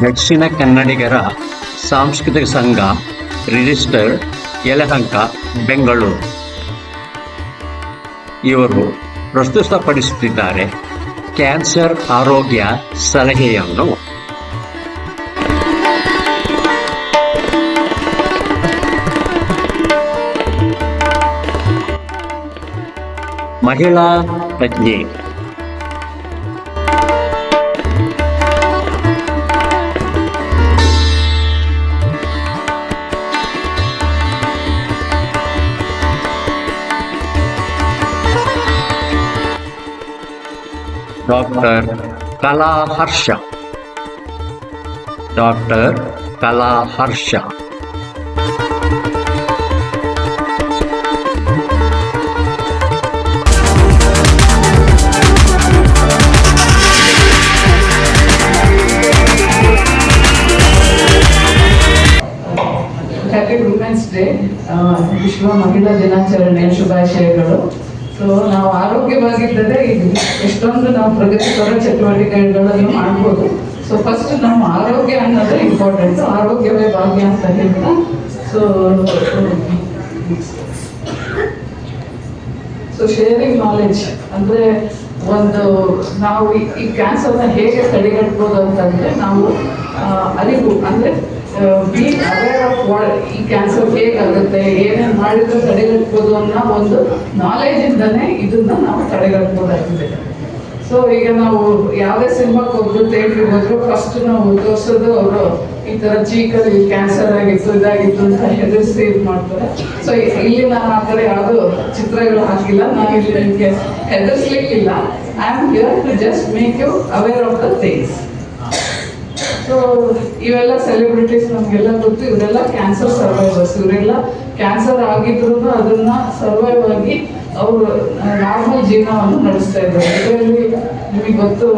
ದಕ್ಷಿಣ ಕನ್ನಡಿಗರ ಸಾಂಸ್ಕೃತಿಕ ಸಂಘ, ರಿಜಿಸ್ಟರ್ಡ್, ಯಲಹಂಕ, ಬೆಂಗಳೂರು. ಇವರು ಪ್ರಸ್ತುತಪಡಿಸುತ್ತಿದ್ದಾರೆ ಕ್ಯಾನ್ಸರ್ ಆರೋಗ್ಯ ಸಲಹೆಯನ್ನು. ಮಹಿಳಾ ತಜ್ಞೆ. ಡಾಕ್ಟರ್ ಕಲಾ ಹರ್ಷ. ಡಾಕ್ಟರ್ ಕಲಾ ಹರ್ಷ. ಹ್ಯಾಪಿ ವುಮೆನ್ಸ್ ಡೇ, ವಿಶ್ವ ಮಹಿಳಾ ದಿನಾಚರಣೆ ಶುಭಾಶಯಗಳು. ಸೊ ನಾವು ಆರೋಗ್ಯವಾಗಿದ್ದರೆ ಇದು ಎಷ್ಟೊಂದು ನಾವು ಪ್ರಗತಿಪರ ಚಟುವಟಿಕೆಗಳನ್ನು ಮಾಡ್ಬೋದು. ಸೊ ಫಸ್ಟ್ ನಮ್ಮ ಆರೋಗ್ಯ ಅನ್ನೋದು ಇಂಪಾರ್ಟೆಂಟ್, ಆರೋಗ್ಯವೇ ಭಾಗ್ಯ ಅಂತ ಹೇಳ್ತಾ. ಸೊ ಶೇರಿಂಗ್ ನಾಲೆಡ್ಜ್ ಅಂದರೆ ನಾವು ಈ ಕ್ಯಾನ್ಸರ್ನ ಹೇಗೆ ತಡೆಗಟ್ಬೋದು ಅಂತಂದರೆ ನಾವು ಅರಿವು ಅಂದರೆ ಬಿ ಅವೇರ್ ಆಫ್ ಈ ಕ್ಯಾನ್ಸರ್ ಹೇಗಾಗುತ್ತೆ, ಏನೇನು ಮಾಡಿದ್ರೆ ತಡೆಗಟ್ಬೋದು ಅನ್ನೋ ಒಂದು ನಾಲೆಜಿಂದನೇ ಇದನ್ನ ನಾವು ತಡೆಗಟ್ಬೋದಾಗಿದೆ. ಸೊ ಈಗ ನಾವು ಯಾವುದೇ ಸಿನಿಮಾಕ್ಕೆ ಹೋದ್ರು, ಥಿಯೇಟ್ರಿಗೆ ಹೋದ್ರು, ಫಸ್ಟ್ ನಾವು ತೋರಿಸೋದು ಅವರು ಈ ಥರ ಚೀಕಲ್ಲಿ ಕ್ಯಾನ್ಸರ್ ಆಗಿತ್ತು, ಇದಾಗಿತ್ತು ಅಂತ ಹೆದರಿಸಿ ಇದು ಮಾಡ್ತಾರೆ. ಸೊ ಇಲ್ಲಿ ನಾನು ಆ ಥರ ಯಾವುದೋ ಚಿತ್ರಗಳು ಹಾಕಿಲ್ಲ, ನಾನು ಇಲ್ಲಿ ನಿಮಗೆ ಹೆದರ್ಸ್ಲಿಕ್ಕಿಲ್ಲ. I am here to just make you aware of the things. So ಇವೆಲ್ಲ ಸೆಲೆಬ್ರಿಟೀಸ್ ನಮಗೆಲ್ಲ ಗೊತ್ತು, ಇವರೆಲ್ಲ ಕ್ಯಾನ್ಸರ್ ಸರ್ವೈವರ್ಸ್. ಇವರೆಲ್ಲ ಕ್ಯಾನ್ಸರ್ ಆಗಿದ್ರು ಅದನ್ನ ಸರ್ವೈವ್ ಆಗಿ ಅವರು ನಾರ್ಮಲ್ ಜೀವನವನ್ನು ನಡೆಸ್ತಾ ಇದ್ದಾರೆ. ಇದರಲ್ಲಿ ನಿಮಗೆ ಗೊತ್ತು,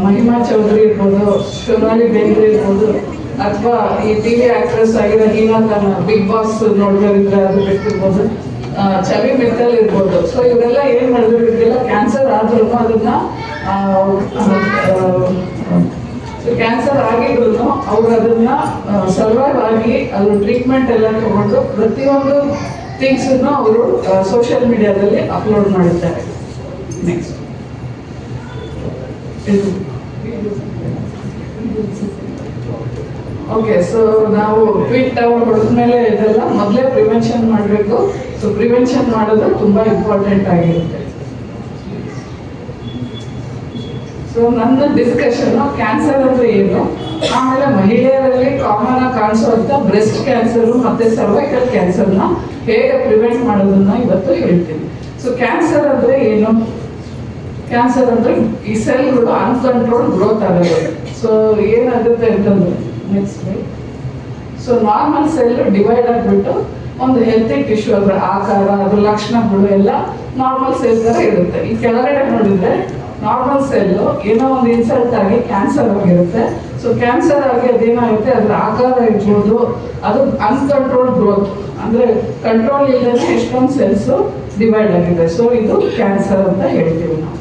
ಮಹಿಮಾ ಚೌಧರಿ ಇರ್ಬೋದು, ಸೋನಾಲಿ ಬೇಂದ್ರೆ ಇರ್ಬೋದು, ಅಥವಾ ಈ ಟಿವಿ ಆಕ್ಟ್ರೆಸ್ ಆಗಿರೋ ಹೀನಾ ಖಾನ್ ಬಿಗ್ ಬಾಸ್ ನೋಡ್ಕೊಂಡಿದ್ರೆ ಅದು ಬಿಟ್ಟಿರ್ಬೋದು, ಛವಿ ಮಿತ್ತಲ್ ಇರ್ಬೋದು. ಸೊ ಇವರೆಲ್ಲ ಏನ್ ಮಾಡಿದ್ರು, ಇವರಿಗೆಲ್ಲ ಕ್ಯಾನ್ಸರ್ ಆದ್ರೂ ಅದನ್ನ ಕ್ಯಾನ್ಸರ್ ಆಗಿದ್ರು ಅವ್ರು ಅದನ್ನ ಸರ್ವೈವ್ ಆಗಿ ಅದ್ರ ಟ್ರೀಟ್ಮೆಂಟ್ ಎಲ್ಲ ತಗೊಂಡು ಪ್ರತಿಯೊಂದು ಥಿಂಗ್ಸ್ ಅವರು ಸೋಷಿಯಲ್ ಮೀಡಿಯಾದಲ್ಲಿ ಅಪ್ಲೋಡ್ ಮಾಡುತ್ತಾರೆ. Next okay. ಸೊ ನಾವು ಟ್ವೀಟ್ ಹೊಡೆದ್ಮೇಲೆ ಇದೆಲ್ಲ ಮೊದಲೇ ಪ್ರಿವೆನ್ಷನ್ ಮಾಡಬೇಕು. ಸೊ ಪ್ರಿವೆನ್ಷನ್ ಮಾಡೋದು ತುಂಬಾ ಇಂಪಾರ್ಟೆಂಟ್ ಆಗಿರುತ್ತೆ. ಸೊ ನನ್ನ ಡಿಸ್ಕಷನ್ ಕ್ಯಾನ್ಸರ್ ಅಂದ್ರೆ ಏನು, ಆಮೇಲೆ ಮಹಿಳೆಯರಲ್ಲಿ ಕಾಮನ್ ಆಗಿ ಕಾಣಿಸುವಂತ ಬ್ರೆಸ್ಟ್ ಕ್ಯಾನ್ಸರ್ ಮತ್ತೆ ಸರ್ವೈಕಲ್ ಕ್ಯಾನ್ಸರ್ನ ಹೇಗೆ ಪ್ರಿವೆಂಟ್ ಮಾಡೋದನ್ನ ಇವತ್ತು ಹೇಳ್ತೀನಿ. ಸೊ ಕ್ಯಾನ್ಸರ್ ಅಂದ್ರೆ ಏನು? ಕ್ಯಾನ್ಸರ್ ಅಂದ್ರೆ ಈ ಸೆಲ್ಗಳು ಅನ್ಕಂಟ್ರೋಲ್ ಗ್ರೋತ್ ಆಗೋದು. ಸೊ ಏನಾಗುತ್ತೆ ಅಂತಂದ್ರೆ next, so normal cell divide ಆಗಿಬಿಟ್ಟು ಒಂದು ಹೆಲ್ತಿ ಟಿಶ್ಯೂ ಅದ್ರ ಆಕಾರ, ಅದ್ರ ಲಕ್ಷಣಗಳು ಎಲ್ಲ ನಾರ್ಮಲ್ ಸೆಲ್ ತರ ಇರುತ್ತೆ. ಈ ಕೆಳಗಡೆ ನೋಡಿದ್ರೆ ನಾರ್ಮಲ್ ಸೆಲ್ ಏನೋ ಒಂದು ಇನ್ಸಲ್ಟ್ ಆಗಿ ಕ್ಯಾನ್ಸರ್ ಆಗಿರುತ್ತೆ. ಸೊ ಕ್ಯಾನ್ಸರ್ ಆಗಿ ಅದೇನಾಗುತ್ತೆ, ಅದ್ರ ಆಕಾರ ಇರ್ಬೋದು, ಅದು ಅನ್ಕಂಟ್ರೋಲ್ ಗ್ರೋತ್ ಅಂದ್ರೆ ಕಂಟ್ರೋಲ್ ಇಲ್ಲದೆ ಎಷ್ಟೊಂದು ಸೆಲ್ಸ್ ಡಿವೈಡ್ ಆಗಿದೆ. ಸೊ ಇದು ಕ್ಯಾನ್ಸರ್ ಅಂತ ಹೇಳ್ತೀವಿ ನಾವು.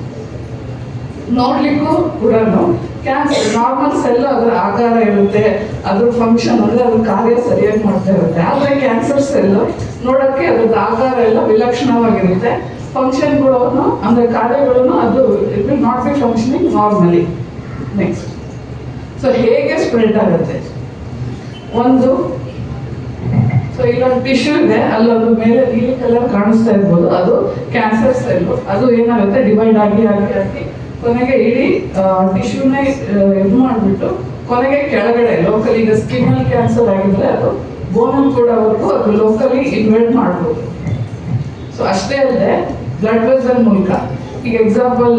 ನೋಡ್ಲಿಕ್ಕೂ ಕೂಡ ಕ್ಯಾನ್ಸರ್ ನಾರ್ಮಲ್ ಸೆಲ್ ಅದರ ಆಕಾರ ಇರುತ್ತೆ, ಅದ್ರ ಫಂಕ್ಷನ್ ಅಂದ್ರೆ ಅದ್ರ ಕಾರ್ಯ ಸರಿಯಾಗಿ ಮಾಡ್ತಾ ಇರುತ್ತೆ. ಆದ್ರೆ ಕ್ಯಾನ್ಸರ್ ಸೆಲ್ ನೋಡಕ್ಕೆ ಅದ್ರದ್ದು ಆಕಾರ ಎಲ್ಲ ವಿಲಕ್ಷಣವಾಗಿರುತ್ತೆ, ಫಂಕ್ಷನ್ಗಳು ಅಂದ್ರೆ ಕಾರ್ಯಗಳನ್ನು ಅದು it will not be functioning normally. Next, so ಹೇಗೆ ಸ್ಪ್ರೆಡ್ ಆಗುತ್ತೆ? ಸೊ ಇಲ್ಲೊಂದು ಟಿಶ್ಯೂ ಇದೆ, ಅಲ್ಲೊಂದು ಮೇಲೆ ನೀಲಿ ಕಲರ್ ಕಾಣಿಸ್ತಾ ಇರ್ಬೋದು, ಅದು ಕ್ಯಾನ್ಸರ್ ಸೆಲ್. ಅದು ಏನಾಗುತ್ತೆ, ಡಿವೈಡ್ ಆಗಿ ಆಗಿ ಆಗಿ ಕೊನೆಗೆ ಇಡೀ ಟಿಶ್ಯೂನೇ ಇದು ಮಾಡಿಬಿಟ್ಟು ಕೊನೆಗೆ ಕೆಳಗಡೆ ಲೋಕಲ್, ಈಗ ಸ್ಕಿನ್ನಲ್ಲಿ ಕ್ಯಾನ್ಸರ್ ಆಗಿದ್ರೆ ಅದು ಬೋನಲ್ಲಿ ಕೂಡವರೆಗೂ ಅದು ಲೋಕಲಿ ಇನ್ವೇಟ್ ಮಾಡ್ಬೋದು. ಸೊ ಅಷ್ಟೇ ಅಲ್ಲದೆ ಬ್ಲಡ್ ವೆಸಲ್ ಮೂಲಕ, ಈಗ ಎಕ್ಸಾಂಪಲ್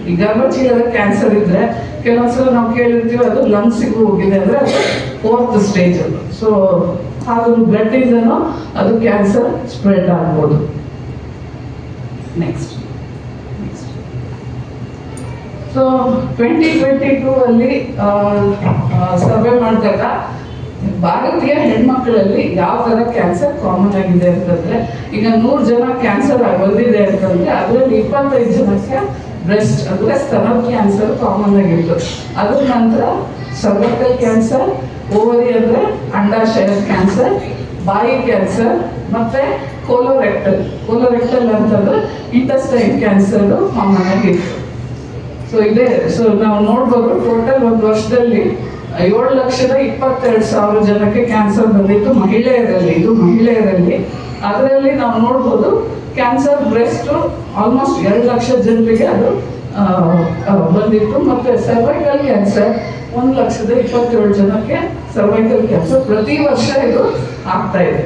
ಈ ಗರ್ಭಚೀಲದ ಕ್ಯಾನ್ಸರ್ ಇದ್ರೆ ಕೆಲವೊಂದ್ಸಲ ನಾವು ಕೇಳಿರ್ತೀವಿ ಅದು ಲಂಗ್ಸಿಗೂ ಹೋಗಿದೆ ಅಂದ್ರೆ ಅದು 4th ಸ್ಟೇಜ್ ಅದು. ಸೊ ಅದು ಬ್ಲಡ್ ಇಂದನೂ ಅದು ಕ್ಯಾನ್ಸರ್ ಸ್ಪ್ರೆಡ್ ಆಗ್ಬೋದು. ನೆಕ್ಸ್ಟ್, ಸೊ 2022 ಅಲ್ಲಿ ಸರ್ವೆ ಮಾಡಿದಾಗ ಭಾರತೀಯ ಹೆಣ್ಮಕ್ಳಲ್ಲಿ ಯಾವ ತರ ಕ್ಯಾನ್ಸರ್ ಕಾಮನ್ ಆಗಿದೆ ಅಂತಂದ್ರೆ, ಈಗ 100 ಜನ ಕ್ಯಾನ್ಸರ್ ಬಂದಿದೆ ಅಂತಂದ್ರೆ ಅದರಲ್ಲಿ 25 ಜನಕ್ಕೆ ಬ್ರೆಸ್ಟ್ ಅಂದರೆ ಸ್ತನದ ಕ್ಯಾನ್ಸರ್ ಕಾಮನ್ ಆಗಿತ್ತು. ಅದ್ರ ನಂತರ ಸರ್ವೈಕಲ್ ಕ್ಯಾನ್ಸರ್, ಓವರಿ ಅಂದರೆ ಅಂಡಾಶಯದ ಕ್ಯಾನ್ಸರ್, ಬಾಯಿ ಕ್ಯಾನ್ಸರ್, ಮತ್ತೆ ಕೋಲೋರೆಕ್ಟಲ್ ಅಂತಂದ್ರೆ ಇಂಟೆಸ್ಟೈನ್ ಕ್ಯಾನ್ಸರ್ ಕಾಮನ್ ಆಗಿತ್ತು. ಸೊ ನಾವು ನೋಡ್ಬೋದು ಟೋಟಲ್ ಒಂದು ವರ್ಷದಲ್ಲಿ 7,22,000 ಜನಕ್ಕೆ ಕ್ಯಾನ್ಸರ್ ಬಂದಿತ್ತು ಮಹಿಳೆಯರಲ್ಲಿ. ಅದರಲ್ಲಿ ನಾವು ನೋಡ್ಬೋದು ಕ್ಯಾನ್ಸರ್ ಬ್ರೆಸ್ಟ್ ಆಲ್ಮೋಸ್ಟ್ 2 ಲಕ್ಷ ಜನರಿಗೆ ಅದು ಬಂದಿತ್ತು. ಮತ್ತೆ ಸರ್ವೈಕಲ್ ಕ್ಯಾನ್ಸರ್ 1,27,000 ಜನಕ್ಕೆ ಸರ್ವೈಕಲ್ ಕ್ಯಾನ್ಸರ್ ಪ್ರತಿ ವರ್ಷ ಇದು ಆಗ್ತಾ ಇದೆ.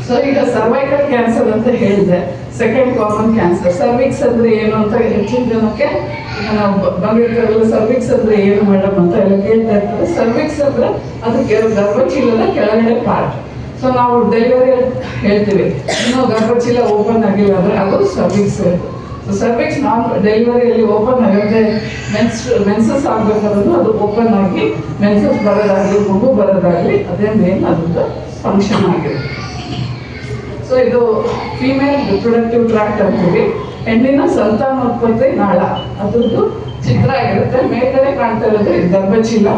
ಸೊ ಈಗ ಸರ್ವೈಕಲ್ ಕ್ಯಾನ್ಸರ್ ಅಂತ ಹೇಳಿದೆ. ಸೆಕೆಂಡ್ ಕಾಮನ್ ಕ್ಯಾನ್ಸರ್ ಸರ್ವಿಕ್ಸ್ ಅಂದ್ರೆ ಏನು ಅಂತ ಹೆಚ್ಚಿನ ಜನಕ್ಕೆ ಈಗ ನಾವು ಬಂದಿರ್ತಾರಲ್ಲ, ಸರ್ವಿಕ್ಸ್ ಅಂದ್ರೆ ಏನು ಮೇಡಮ್ ಅಂತ ಎಲ್ಲ ಕೇಳ್ತಾ ಇರ್ತಾರೆ. ಸರ್ವಿಕ್ಸ್ ಅಂದ್ರೆ ಅದು ಗರ್ಭಚೀಲದ ಕೆಳಗಡೆ ಪಾರ್ಟ್. ಸೊ ನಾವು ಡೆಲಿವರಿಯಲ್ಲಿ ಹೇಳ್ತೀವಿ ಇನ್ನೂ ಗರ್ಭಚೀಲ ಓಪನ್ ಆಗಿಲ್ಲ ಅಂದ್ರೆ ಅದು ಸರ್ವಿಕ್ಸ್. ಸೊ ಸರ್ವಿಕ್ಸ್ ನಾವು ಡೆಲಿವರಿಯಲ್ಲಿ ಓಪನ್ ಆಗುತ್ತೆ, ಮೆನ್ಸಸ್ ಆಗ್ಬೇಕಾದ್ರೂ ಅದು ಓಪನ್ ಆಗಿ ಮೆನ್ಸಸ್ ಬರೋದಾಗಲಿ ಮಗು ಬರೋದಾಗಲಿ ಅದೇ ಮೇನ್ ಅದ್ರದ್ದು ಫಂಕ್ಷನ್ ಆಗಿರುತ್ತೆ. ಸೊ ಇದು ಫೀಮೇಲ್ ರಿಪ್ರೊಡಕ್ಟಿವ್ ಟ್ರ್ಯಾಕ್ಟ್ ಅಂತೀವಿ. ಹೆಣ್ಣಿನ ಸಂತಾನೋತ್ಪತ್ತಿ ನಾಳ ಅದ್ರದ್ದು ಚಿತ್ರ ಆಗಿರುತ್ತೆ. ಮೇಲ್ಗಡೆ ಕಾಣ್ತಾ ಇರೋದು ಗರ್ಭಚೀಲ,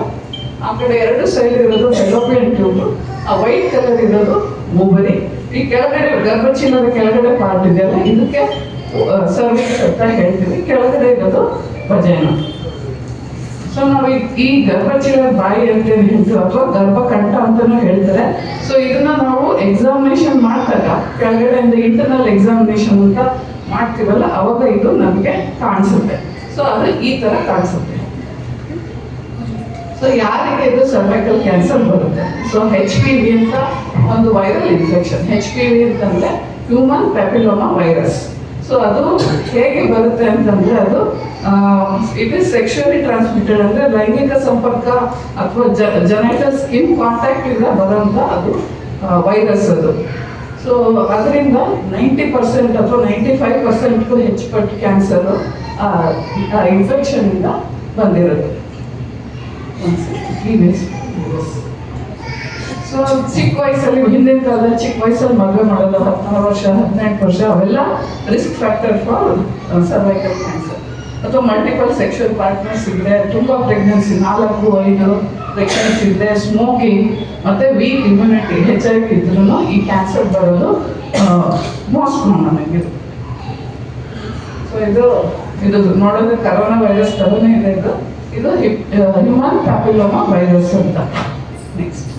ಆ ಕಡೆ 2 ಸೈಡ್ ಇರೋದು ಫೆಲೋಪಿಯನ್ ಟ್ಯೂಬ್, ಆ ವೈಟ್ ಕಲರ್ ಇರೋದು ಓವರಿ. ಈ ಕೆಳಗಡೆ ಗರ್ಭಚೀಲದ ಕೆಳಗಡೆ ಪಾರ್ಟ್ ಇದೆಯಲ್ಲ ಇದಕ್ಕೆ ಸರ್ವಿಕ್ಸ್ ಅಂತ ಹೇಳ್ತೀವಿ, ಕೆಳಗಡೆ ಇರೋದು ವಜೈನ. ಸೊ ನಾವು ಈ ಗರ್ಭಚೀಲದ ಬಾಯಿ ಅಂತ ಹೇಳ್ತೀವಿ ಅಥವಾ ಗರ್ಭಕಂಠ ಅಂತಾನೂ ಹೇಳ್ತಾರೆ. ಸೊ ಇದನ್ನ ನಾವು ಎಕ್ಸಾಮಿನೇಷನ್ ಮಾಡಿದಾಗ ಕೆಳಗಡೆಯಿಂದ ಇಂಟರ್ನಲ್ ಎಕ್ಸಾಮಿನೇಷನ್ ಅಂತ ಮಾಡ್ತೀವಲ್ಲ ಅವಾಗ ಇದು ನಮಗೆ ಕಾಣಿಸುತ್ತೆ. ಸೊ ಅದು ಈ ತರ ಕಾಣಿಸುತ್ತೆ. ಸೊ ಯಾರಿಗೆ ಇದು ಸರ್ವೈಕಲ್ ಕ್ಯಾನ್ಸರ್ ಬರುತ್ತೆ? ಸೊ HPV ಅಂತ ಒಂದು ವೈರಲ್ ಇನ್ಫೆಕ್ಷನ್. HPV ಅಂತಂದ್ರೆ ಹ್ಯೂಮನ್ ಪ್ಯಾಪಿಲೋಮಾ ವೈರಸ್. ಸೊ ಅದು ಹೇಗೆ ಬರುತ್ತೆ ಅಂತಂದ್ರೆ ಅದು ಇಟ್ ಇಸ್ ಸೆಕ್ಷುಯಲಿ ಟ್ರಾನ್ಸ್ಮಿಟೆಡ್, ಅಂದ್ರೆ ಲೈಂಗಿಕ ಸಂಪರ್ಕ ಅಥವಾ ಜೆನೆಟಲ್ ಸ್ಕಿನ್ ಕಾಂಟ್ಯಾಕ್ಟ್ ಇಂದ ಬರೋಂಥ ಅದು ವೈರಸ್ ಅದು. ಸೊ ಅದರಿಂದ 90% ಅಥವಾ 95% ಹೆಚ್ಚು ಪಟ್ಟು ಕ್ಯಾನ್ಸರ್ ಇನ್ಫೆಕ್ಷನ್ ಇಂದ ಬಂದಿರುತ್ತೆ. ಸೊ ಚಿಕ್ಕ ವಯಸ್ಸಲ್ಲಿ ಹಿಂದಿನ ಕಾಲದಲ್ಲಿ ಚಿಕ್ಕ ವಯಸ್ಸಲ್ಲಿ ಮದುವೆ ಮಾಡೋದು 16 ವರ್ಷ 18 ವರ್ಷ ಅವೆಲ್ಲ risk factor for cervical cancer. ಅಥವಾ ಮಲ್ಟಿಪಲ್ ಸೆಕ್ಷುವಲ್ ಪಾರ್ಟ್ನರ್ಸ್ ಇದ್ರೆ, ತುಂಬಾ ಪ್ರೆಗ್ನೆನ್ಸಿ 4-5 ಪ್ರೆಗ್ನೆನ್ಸಿ ಇದ್ರೆ, ಸ್ಮೋಕಿಂಗ್ ಮತ್ತೆ ವೀಕ್ ಇಮ್ಯುನಿಟಿ HIV ಇದ್ರೂ ಈ ಕ್ಯಾನ್ಸರ್ ಬರೋದು ಮೋಸ್ಟ್ ಕಾಮನ್ ಆಗಿದೆ. ಸೊ ಇದು ನೋಡೋದು ಕರೋನಾ ವೈರಸ್ ತರನೇ ಇದೆ. ಇದು ಹ್ಯೂಮನ್ ಪ್ಯಾಪಿಲೋಮಾ ವೈರಸ್ ಅಂತ. ನೆಕ್ಸ್ಟ್,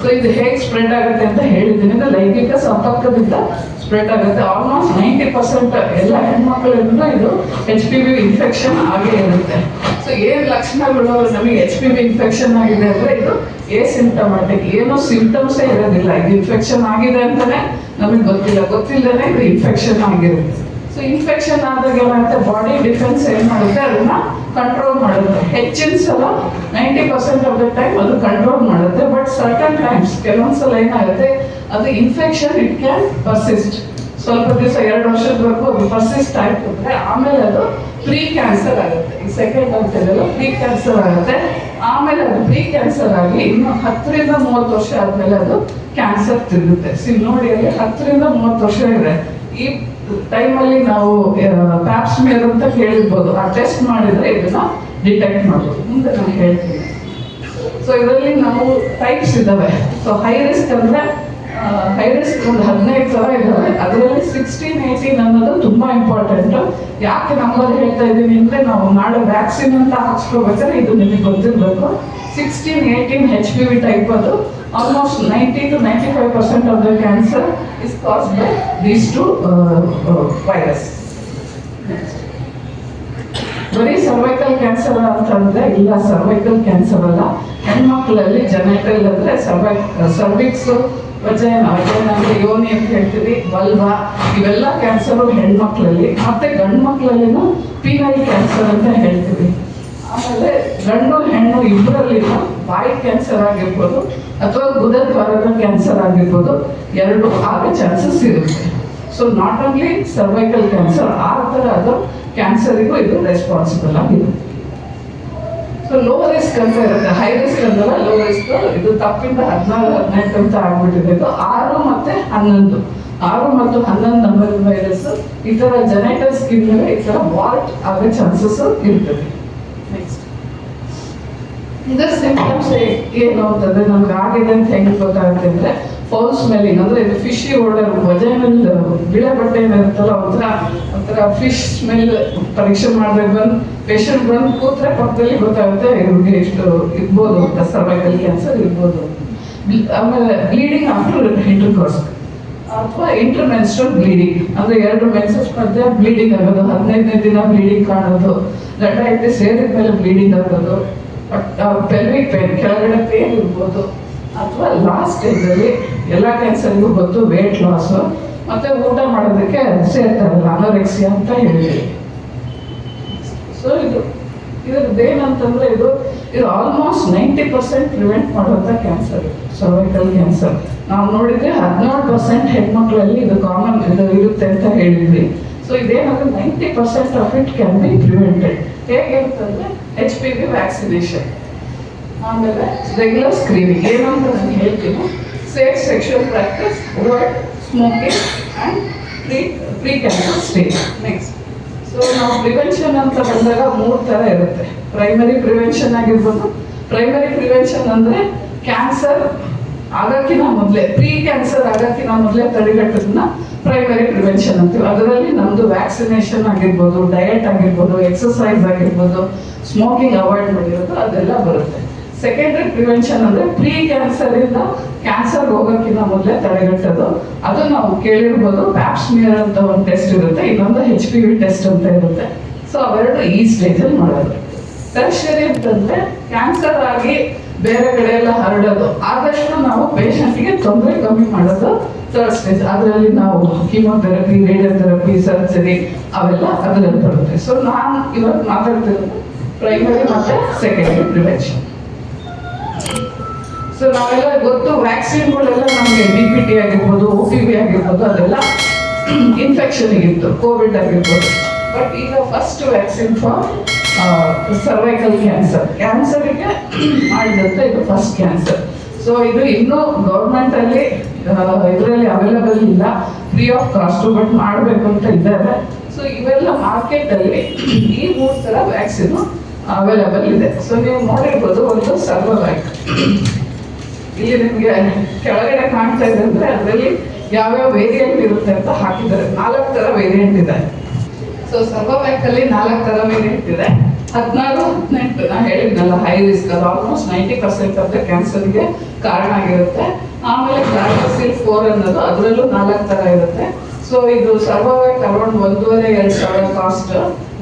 ಸೊ ಇದು ಹೇಗೆ ಸ್ಪ್ರೆಡ್ ಆಗುತ್ತೆ ಅಂತ ಹೇಳಿದ್ದೀನಿ. ಇದು ಲೈಂಗಿಕ ಸಂಪರ್ಕದಿಂದ ಸ್ಪ್ರೆಡ್ ಆಗುತ್ತೆ. ಆಲ್ಮೋಸ್ಟ್ 90% ಎಲ್ಲ ಹೆಣ್ಮಕ್ಳಿಂದ ಇದು HPV ಇನ್ಫೆಕ್ಷನ್ ಆಗೇ ಇರುತ್ತೆ. ಸೊ ಏನು ಲಕ್ಷಣಗಳು ನಮಗೆ HPV ಇನ್ಫೆಕ್ಷನ್ ಆಗಿದೆ ಅಂದರೆ ಇದು ಸಿಂಪ್ಟಮ್ಯಾಟಿಕ್, ಏನೋ ಸಿಂಪ್ಟಮ್ಸೇ ಇರೋದಿಲ್ಲ. ಇದು ಇನ್ಫೆಕ್ಷನ್ ಆಗಿದೆ ಅಂತಲೇ ನಮಗೆ ಗೊತ್ತಿಲ್ಲದೇ ಇದು ಇನ್ಫೆಕ್ಷನ್ ಆಗಿರುತ್ತೆ. ಸೊ ಇನ್ಫೆಕ್ಷನ್ ಆದಾಗ ಏನಾಗುತ್ತೆ, ಬಾಡಿ ಡಿಫೆನ್ಸ್ ಏನು ಮಾಡುತ್ತೆ, ಅದನ್ನ ಕಂಟ್ರೋಲ್ ಮಾಡುತ್ತೆ. ಹೆಚ್ಚಿನ ಸಲ 90% ಆಫ್ ದ ಟೈಮ್ ಅದು ಕಂಟ್ರೋಲ್ ಮಾಡುತ್ತೆ. ಬಟ್ ಸರ್ಟನ್ ಟೈಮ್ಸ್ ಕೆಲವೊಂದ್ಸಲ ಏನಾಗುತ್ತೆ, ಅದು ಇನ್ಫೆಕ್ಷನ್ ಇಟ್ ಕ್ಯಾನ್ ಪರ್ಸಿಸ್ಟ್. ಸ್ವಲ್ಪ ದಿವಸ 2 ವರ್ಷದವರೆಗೂ ಅದು ಪರ್ಸಿಸ್ಟ್ ಆಯ್ತು ಅಂದರೆ ಆಮೇಲೆ ಅದು ಪ್ರೀ ಕ್ಯಾನ್ಸರ್ ಆಗುತ್ತೆ. ಈ ಸೆಕೆಂಡ್ ಅಂತೇಳಲ್ಲ ಪ್ರೀ ಕ್ಯಾನ್ಸರ್ ಆಗುತ್ತೆ. ಆಮೇಲೆ ಅದು ಪ್ರೀ ಕ್ಯಾನ್ಸರ್ ಆಗಿ ಇನ್ನು 10ರಿಂದ 30 ವರ್ಷ ಆದಮೇಲೆ ಅದು ಕ್ಯಾನ್ಸರ್ ತಿರುಗುತ್ತೆ. ನೋಡಿ ಅಲ್ಲಿ 10ರಿಂದ 30 ವರ್ಷ ಇದೆ. ಈ ಟೈಮಲ್ಲಿ ನಾವು ಪ್ಯಾಪ್ಸ್ಮಿಯರ್ ಅಂತ ಕೇಳಿರ್ಬೋದು, ಆ ಟೆಸ್ಟ್ ಮಾಡಿದ್ರೆ ಇದನ್ನ ಡಿಟೆಕ್ಟ್ ಮಾಡ್ಬೋದು. ಮುಂದೆ ನಾನು ಹೇಳ್ತೀನಿ. ಸೊ ಇದರಲ್ಲಿ ನಾವು ಟೈಪ್ಸ್ ಇದ್ದಾವೆ. ಸೊ ಹೈ ರಿಸ್ಕ್ ಅಂದ್ರೆ ಹೈ ರಿಸ್ಕ್ ಒಂದು 15 ಥರ ಇದ್ದಾವೆ. ಅದರಲ್ಲಿ 16-18 ಅನ್ನೋದು ತುಂಬಾ ಇಂಪಾರ್ಟೆಂಟ್. ಯಾಕೆ ನಂಬರ್ ಹೇಳ್ತಾ ಇದ್ದೀನಿ ಅಂದ್ರೆ ನಾವು ನಾಳೆ ವ್ಯಾಕ್ಸಿನ್ ಅಂತ ಹಾಕ್ಸ್ಕೋಬೇಕಾದ್ರೆ ಇದು ನಿಮಗೆ ಗೊತ್ತಿರಬೇಕು. 16-18 HPV ಟೈಪ್ ಅದು almost 90 to 95% of the cancer is caused by these two virus. ಬರೀ ಸರ್ವೈಕಲ್ ಕ್ಯಾನ್ಸರ್ ಅಂತಂದ್ರೆ ಇಲ್ಲ, ಸರ್ವೈಕಲ್ ಕ್ಯಾನ್ಸರ್ ಅಲ್ಲ. ಹೆಣ್ಮಕ್ಳಲ್ಲಿ ಜೆನೆಟಲ್ ಅಂದ್ರೆ ಸರ್ವಿಕ್ಸ್, ವಜೈನ ಅಂದ್ರೆ ಯೋನಿ ಅಂತ ಹೇಳ್ತೀವಿ, ವಲ್ವಾ, ಇವೆಲ್ಲ ಕ್ಯಾನ್ಸರು ಹೆಣ್ಮಕ್ಳಲ್ಲಿ. ಮತ್ತೆ ಗಂಡು ಮಕ್ಕಳಲ್ಲಿನೂ ಪೀನಲ್ ಕ್ಯಾನ್ಸರ್ ಅಂತ ಹೇಳ್ತೀವಿ. ಆಮೇಲೆ ಗಂಡು ಹೆಣ್ಣು ಇಬ್ಬರಲ್ಲಿನೂ ಬಾಯಿ ಕ್ಯಾನ್ಸರ್ ಆಗಿರ್ಬೋದು ಅಥವಾ ಗುದದ್ವಾರದ ಕ್ಯಾನ್ಸರ್ ಆಗಿರ್ಬೋದು, 2 ಆಗೋ ಚಾನ್ಸಸ್ ಇರುತ್ತೆ. So not only cervical cancer, ಆ ಥರ ಅದು ಕ್ಯಾನ್ಸರಿಗೂ ಇದು ರೆಸ್ಪಾನ್ಸಿಬಲ್ ಆಗಿದೆ. ಸೊ ಲೋ ರಿಸ್ಕ್ ಅಂತ ಇರುತ್ತೆ, ಹೈ ರಿಸ್ಕ್ ಅಂದ್ರೆ ಲೋ ರಿಸ್ಕ್. ಇದು ತಪ್ಪಿಂದ 14-18 ಅಂತ ಆಗ್ಬಿಟ್ಟಿದೆ. ಇದು 6 ಮತ್ತೆ 11 6 ಮತ್ತು 11 ನಂಬರ್ ವೈರಸ್ ಈ ತರ ಜೆನೆಟಲ್ ಸ್ಕಿನ್ ಮೇಲೆ ಈ ತರ ವಾಲ್ಟ್ ಆಗೋ ಚಾನ್ಸಸ್ ಇರ್ತದೆ. ನೆಕ್ಸ್ಟ್ ಇದರ ಸಿಂಪ್ಟಮ್ಸ್ ಏನು ಅಂತಂದ್ರೆ ನಮ್ಗೆ ಆಗಿದೆ ಅಂತ ಹೆಂಗೆ ಗೊತ್ತಾಗುತ್ತೆ ಅಂದ್ರೆ ಫೌಲ್ ಸ್ಮೆಲ್ಲಿಂಗ್, ಅಂದ್ರೆ ಇದು ಫಿಶಿ ಓಡರ್, ವಜೈನಲ್ ಬಿಳೆ ಬಟ್ಟೆ ಏನಿರುತ್ತಲ್ಲ ಒಂಥರ ಫಿಶ್ ಸ್ಮೆಲ್. ಪರೀಕ್ಷೆ ಮಾಡಿದಾಗ ಬಂದು ಪೇಷಂಟ್ ಬಂದು ಕೂತ್ರೆ ಪಕ್ಕದಲ್ಲಿ ಗೊತ್ತಾಗುತ್ತೆ ಇವ್ರಿಗೆ ಎಷ್ಟು ಇರ್ಬೋದು ಅಂತ, ಸರ್ವೈಕಲ್ ಕ್ಯಾನ್ಸರ್ ಇರ್ಬೋದು. ಆಮೇಲೆ ಬ್ಲೀಡಿಂಗ್ ಆಫ್ಟರ್ ಇಂಟರ್ಕೋರ್ಸ್ ಅಥವಾ ಇಂಟರ್ಮೆನ್ಸ್ಟ್ರಲ್ ಬ್ಲೀಡಿಂಗ್, ಅಂದ್ರೆ 2 ಮೆನ್ಸಸ್ ಮಧ್ಯೆ ಬ್ಲೀಡಿಂಗ್ ಆಗೋದು, 15ನೇ ದಿನ ಬ್ಲೀಡಿಂಗ್ ಕಾಣೋದು, ಗಂಡ ಹೆಂಡತಿ ಸೇರಿದ ಮೇಲೆ ಬ್ಲೀಡಿಂಗ್ ಆಗೋದು, ಪೆಲ್ವಿಕ್ ಪೇನ್ ಕೆಳಗಡೆ ಪೇನ್ ಇರ್ಬೋದು, ಅಥವಾ ಲಾಸ್ಟ್ ಸ್ಟೇಜಲ್ಲಿ ಎಲ್ಲ ಕ್ಯಾನ್ಸರ್ಗೂ ಗೊತ್ತು ವೇಟ್ ಲಾಸ್, ಮತ್ತೆ ಊಟ ಮಾಡೋದಕ್ಕೆ ಸೇರ್ತಾರಲ್ಲ ಅನೋರೆಕ್ಸಿಯಾ ಅಂತ ಹೇಳ್ತೀವಿ. ಸೊ ಇದ್ರದ್ದು ಏನಂತಂದ್ರೆ ಇದು ಆಲ್ಮೋಸ್ಟ್ 90% ಪ್ರಿವೆಂಟ್ ಮಾಡುವಂಥ ಕ್ಯಾನ್ಸರ್, ಸರ್ವೈಕಲ್ ಕ್ಯಾನ್ಸರ್. ನಾವು ನೋಡಿದ್ರೆ 17% ಹೆಣ್ಮಕ್ಳಲ್ಲಿ ಇದು ಕಾಮನ್ ಇದು ಇರುತ್ತೆ ಅಂತ ಹೇಳಿದ್ವಿ. ಸೊ ಇದೇನಂದ್ರೆ 90% of it can be prevented. ಹೇಗೆ ಅಂತಂದ್ರೆ HPV ವ್ಯಾಕ್ಸಿನೇಷನ್, ಆಮೇಲೆ ರೆಗ್ಯುಲರ್ ಸ್ಕ್ರೀನಿಂಗ್. ಏನಂತ ನಾನು ಹೇಳ್ತೀನಿ, safe sexual practice, avoid smoking and pre cancer stage. Next so ನಾವು ಪ್ರಿವೆನ್ಷನ್ ಅಂತ ಬಂದಾಗ 3 ಥರ ಇರುತ್ತೆ. ಪ್ರೈಮರಿ ಪ್ರಿವೆನ್ಷನ್ ಆಗಿರ್ಬೋದು. ಪ್ರೈಮರಿ ಪ್ರಿವೆನ್ಷನ್ ಅಂದರೆ ಕ್ಯಾನ್ಸರ್ ಆಗೋಕ್ಕಿಂತ ಮೊದಲೇ, ಪ್ರೀ ಕ್ಯಾನ್ಸರ್ ಆಗೋಕ್ಕಿಂತ ಮೊದಲೇ ತಡೆಗಟ್ಟೋದನ್ನ ಪ್ರೈಮರಿ ಪ್ರಿವೆನ್ಷನ್ ಅಂತೀವಿ. ಅದರಲ್ಲಿ ನಮ್ಮದು ವ್ಯಾಕ್ಸಿನೇಷನ್ ಆಗಿರ್ಬೋದು, ಡಯಟ್ ಆಗಿರ್ಬೋದು, ಎಕ್ಸಸೈಸ್ ಆಗಿರ್ಬೋದು, ಸ್ಮೋಕಿಂಗ್ ಅವಾಯ್ಡ್ ಮಾಡಿರೋದು ಅದೆಲ್ಲ ಬರುತ್ತೆ. ಸೆಕೆಂಡರಿ ಪ್ರಿವೆನ್ಷನ್ ಅಂದರೆ ಪ್ರೀ ಕ್ಯಾನ್ಸರಿಂದ ಕ್ಯಾನ್ಸರ್ ಹೋಗೋಕ್ಕಿಂತ ಮೊದಲೇ ತಡೆಗಟ್ಟೋದು. ಅದು ನಾವು ಕೇಳಿರ್ಬೋದು, ಪ್ಯಾಪ್ಸ್ಮಿಯರ್ ಅಂತ ಒಂದು ಟೆಸ್ಟ್ ಇರುತ್ತೆ, ಇನ್ನೊಂದು HPV ಟೆಸ್ಟ್ ಅಂತ ಇರುತ್ತೆ. ಸೊ ಅವೆರಡು ಈ ಸ್ಟೇಜಲ್ಲಿ ಮಾಡೋದು. ಟರ್ಷರಿ ಅಂತಂದರೆ ಕ್ಯಾನ್ಸರ್ ಆಗಿ ಬೇರೆ ಕಡೆ ಎಲ್ಲ ಹರಡೋದು, ಆದಷ್ಟು ನಾವು ಪೇಷಂಟ್ಗೆ ತೊಂದರೆ ಕಮ್ಮಿ ಮಾಡೋದು ಥರ್ಡ್ ಸ್ಟೇಜ್. ಅದರಲ್ಲಿ ನಾವು ಕೀಮೋಥೆರಪಿ, ರೇಡಿಯೋಥೆರಪಿ, ಸರ್ಜರಿ ಅವೆಲ್ಲ ಅದರಲ್ಲಿ ಬರುತ್ತೆ. ಸೊ ನಾನು ಇವತ್ತು ಮಾತಾಡ್ತಿರೋದು ಪ್ರೈಮರಿ ಮತ್ತು ಸೆಕೆಂಡರಿ ಪ್ರಿವೆನ್ಷನ್. ಸೊ ನಾವೆಲ್ಲ ಗೊತ್ತು ವ್ಯಾಕ್ಸಿನ್ಗಳೆಲ್ಲ ನಮಗೆ DPT ಆಗಿರ್ಬೋದು, OPV ಆಗಿರ್ಬೋದು, ಅದೆಲ್ಲ ಇನ್ಫೆಕ್ಷನ್ಗಿತ್ತು, ಕೋವಿಡ್ ಆಗಿರ್ಬೋದು. ಬಟ್ ಈಗ ಫಸ್ಟ್ ವ್ಯಾಕ್ಸಿನ್ ಫಾರ್ ಸರ್ವೈಕಲ್ ಕ್ಯಾನ್ಸರಿಗೆ ಮಾಡಿದಂತ ಇದು ಫಸ್ಟ್ ಕ್ಯಾನ್ಸರ್. ಸೊ ಇದು ಇನ್ನೂ ಗೌರ್ಮೆಂಟಲ್ಲಿ ಇದರಲ್ಲಿ ಅವೈಲಬಲ್ ಇಲ್ಲ, ಫ್ರೀ ಆಫ್ ಕಾಸ್ಟು, ಬಟ್ ಮಾಡಬೇಕು ಅಂತ ಇದ್ದಾರೆ. ಸೊ ಇವೆಲ್ಲ ಮಾರ್ಕೆಟಲ್ಲಿ ಈ 3 ಥರ ವ್ಯಾಕ್ಸಿನು ಅವೈಲಬಲ್ ಇದೆ. ಸೊ ನೀವು ನೋಡಿರ್ಬೋದು, ಒಂದು ಸರ್ವೈಕ್ ಇಲ್ಲಿ ನಿಮಗೆ ಕೆಳಗಡೆ ಕಾಣ್ತಾ ಇದೆ ಅಂದರೆ ಅದರಲ್ಲಿ ಯಾವ್ಯಾವ ವೇರಿಯಂಟ್ ಇರುತ್ತೆ ಅಂತ ಹಾಕಿದ್ದಾರೆ. 4 ಥರ ವೇರಿಯಂಟ್ ಇದೆ. ಸೊ ಸರ್ವೈಕಲ್ಲಿ 4 ಥರ ವೇರಿಯಂಟ್ ಇದೆ. 16, 18 ನಾ ಹೇಳಿದ್ನಲ್ಲ, ಹೈ ರಿಸ್ಕ್, ಅದು ಆಲ್ಮೋಸ್ಟ್ 90% ಆಫ್ ದ ಕ್ಯಾನ್ಸರ್ಗೆ ಕಾರಣ ಆಗಿರುತ್ತೆ. ಆಮೇಲೆ ಗ್ರಾರ್ಡಸಿಲ್ 4 ಅನ್ನೋದು ಅದರಲ್ಲೂ 4 ಥರ ಇರುತ್ತೆ. ಸೊ ಇದು ಸರ್ವೈಕ್ ಅರೌಂಡ್ 1,500-2,000 ಕಾಸ್ಟ್.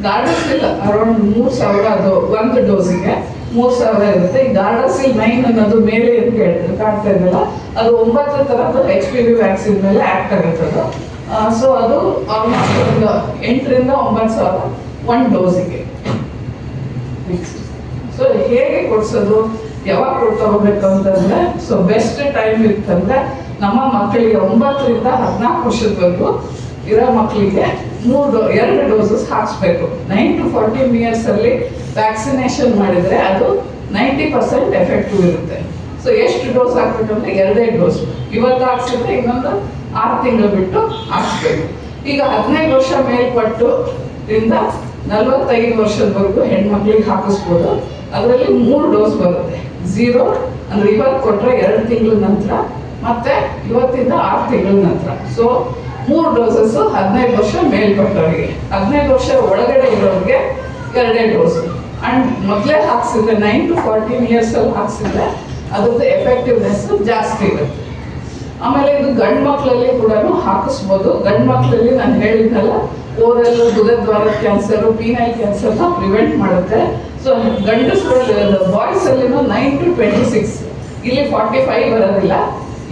ಗಾರ್ಡಸಿಲ್ ಅರೌಂಡ್ 3,000, ಅದು ಒಂದು ಡೋಸಿಗೆ 3,000 ಇರುತ್ತೆ. ಈ ಗಾರ್ಡಸಿಲ್ 9 ಅನ್ನೋದು ಮೇಲೆ ಅಂತ ಹೇಳ್ತಾರೆ, ಕಾಣ್ತಾ ಇದೆಯಲ್ಲ, ಅದು 9 ಥರದ HPV ವ್ಯಾಕ್ಸಿನ್ ಮೇಲೆ ಆ್ಯಕ್ಟ್ ಆಗುತ್ತದು. ಸೊ ಅದು ಆಲ್ಮೋಸ್ಟ್ ಒಂದು 8,000-9,000 1 ಡೋಸಿಗೆ. ನೆಕ್ಸ್ಟ್ ಸೊ ಹೇಗೆ ಕೊಡಿಸೋದು, ಯಾವಾಗ ಕೊಡ್ತೋಗ್ಬೇಕು ಅಂತಂದರೆ, ಸೊ ಬೆಸ್ಟ್ ಟೈಮ್ ಇತ್ತಂದರೆ ನಮ್ಮ ಮಕ್ಕಳಿಗೆ 9ರಿಂದ 14 ವರ್ಷದವರೆಗೂ ಇರೋ ಮಕ್ಕಳಿಗೆ 2 ಡೋಸಸ್ ಹಾಕಿಸ್ಬೇಕು. 9 to 14 ಇಯರ್ಸಲ್ಲಿ ವ್ಯಾಕ್ಸಿನೇಷನ್ ಮಾಡಿದರೆ ಅದು 90% ಎಫೆಕ್ಟಿವ್ ಇರುತ್ತೆ. ಸೊ ಎಷ್ಟು ಡೋಸ್ ಹಾಕ್ಬೇಕಂದ್ರೆ 2 ಡೋಸ್. ಇವತ್ತು ಹಾಕ್ಸಿದ್ರೆ ಇನ್ನೊಂದು 6 ತಿಂಗಳು ಬಿಟ್ಟು ಹಾಕ್ಸ್ಬೇಕು. ಈಗ 15 ವರ್ಷ ಮೇಲ್ಪಟ್ಟು 45 ವರ್ಷದವರೆಗೂ ಹೆಣ್ಮಕ್ಳಿಗೆ ಹಾಕಿಸ್ಬೋದು. ಅದರಲ್ಲಿ 3 ಡೋಸ್ ಬರುತ್ತೆ. 0 ಅಂದರೆ ಇವತ್ತು ಕೊಟ್ಟರೆ 2 ತಿಂಗಳ ನಂತರ, ಮತ್ತೆ ಇವತ್ತಿಂದ 6 ತಿಂಗಳ ನಂತರ. ಸೊ 3 ಡೋಸಸ್ 15 ವರ್ಷ ಮೇಲ್ಪಟ್ಟವರಿಗೆ. 15 ವರ್ಷ ಒಳಗಡೆ ಇರೋರಿಗೆ 2 ಡೋಸ್. ಆ್ಯಂಡ್ ಮೊದಲೇ ಹಾಕ್ಸಿದ್ರೆ 9 to 14 ಇಯರ್ಸಲ್ಲಿ ಹಾಕ್ಸಿದ್ರೆ ಅದ್ರದ್ದು ಎಫೆಕ್ಟಿವ್ನೆಸ್ ಜಾಸ್ತಿ ಇರುತ್ತೆ. ಆಮೇಲೆ ಇದು ಗಂಡು ಮಕ್ಕಳಲ್ಲಿ ಕೂಡ ಹಾಕಿಸ್ಬೋದು. ಗಂಡು ಮಕ್ಕಳಲ್ಲಿ ನಾನು ಹೇಳಿದ್ನಲ್ಲ, ಓರಲ್, ಗುದದ್ವಾರದ ಕ್ಯಾನ್ಸರು, ಪೀನೈಲ್ ಕ್ಯಾನ್ಸರ್ನ ಪ್ರಿವೆಂಟ್ ಮಾಡುತ್ತೆ. ಸೊ ಗಂಡಸರಲ್ಲಿ, ಬಾಯ್ಸಲ್ಲಿನೂ 9 to 26, ಇಲ್ಲಿ 45 ಬರೋದಿಲ್ಲ,